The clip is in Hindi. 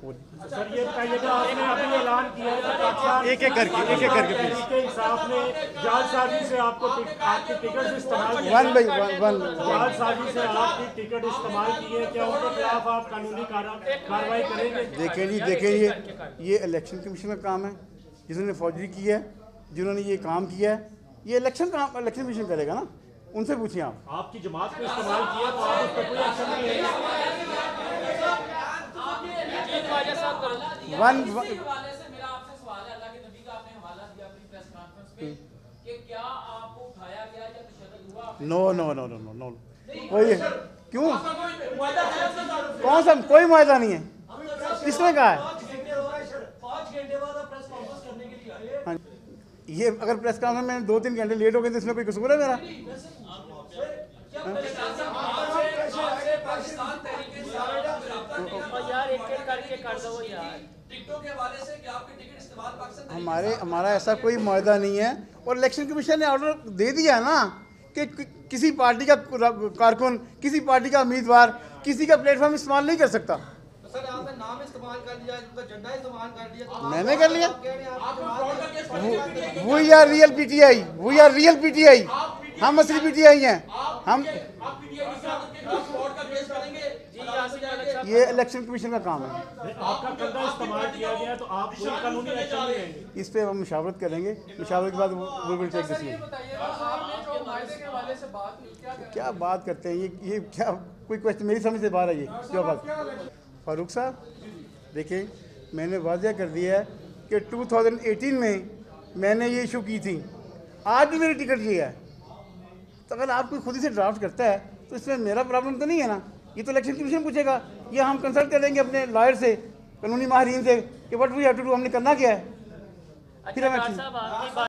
सर ये बताइएगा, आपने अभी ऐलान किया है पाकिस्तान एक एक करके प्लीज। के इंसाफ ने जालसाजी से आपकी टिकट इस्तेमाल की, वन बाई वन। जालसाजी से आपकी टिकट इस्तेमाल की है, क्या उनके खिलाफ आप कानूनी कार्रवाई करेंगे? देखिए ये इलेक्शन कमीशन का काम है, जिन्होंने फौजरी की है, जिन्होंने ये काम किया है, ये इलेक्शन कमीशन करेगा ना, उनसे पूछिए आप। आपकी जमात को इस्तेमाल किया तो आप उस पर कोई एक्शन नहीं लेंगे? वन हवाले से मेरा आपसे सवाल है, अल्लाह के नबी का आपने हवाला दिया अपनी प्रेस कॉन्फ्रेंस में कि क्या आपको उठाया गया या तशद्दुद हुआ? नो कोई क्यों, कौन सा कोई मुआहदा नहीं है, किसने कहा है? 5 घंटे बाद आप प्रेस कॉन्फ्रेंस करने के लिए आए। हाँ, ये अगर प्रेस कॉन्फ्रेंस में 2-3 घंटे लेट हो गए तो इसमें कोई कसूर है मेरा? हमारा ऐसा कोई मुआहदा नहीं है, और इलेक्शन कमीशन ने ऑर्डर दे दिया है ना कि किसी पार्टी का कारकुन, किसी पार्टी का उम्मीदवार किसी का प्लेटफॉर्म इस्तेमाल नहीं कर सकता। सर आपने नाम इस्तेमाल कर लिया, उनका झंडा इस्तेमाल कर दिया, तो मैंने कर लिया। आप वी आर रियल पीटीआई, हम असली पीटीआई हैं हम। ये इलेक्शन कमीशन का काम है। आपका कंधा इस्तेमाल किया गया तो आप कोई कानूनी एक्शन नहीं लेंगे? इस पे हम मुशावरत करेंगे, मुशावरत के बाद वी विल टेक डिसीजन। क्या बात करते हैं, ये क्या कोई क्वेश्चन मेरी समझ से बाहर है ये क्या बात? फारूक साहब देखिए, मैंने वाज़ह कर दिया है कि 2018 में मैंने ये इशू की थी, आज भी मेरी टिकट ये है। तो अगर आप कोई खुद ही से ड्राफ्ट करता है तो इसमें मेरा प्रॉब्लम तो नहीं है ना, ये तो इलेक्शन कमीशन पूछेगा, या हम कंसल्ट करेंगे अपने लॉयर से, कानूनी माहिरीन से कि what we have to do, हमने करना क्या है, फिर हमें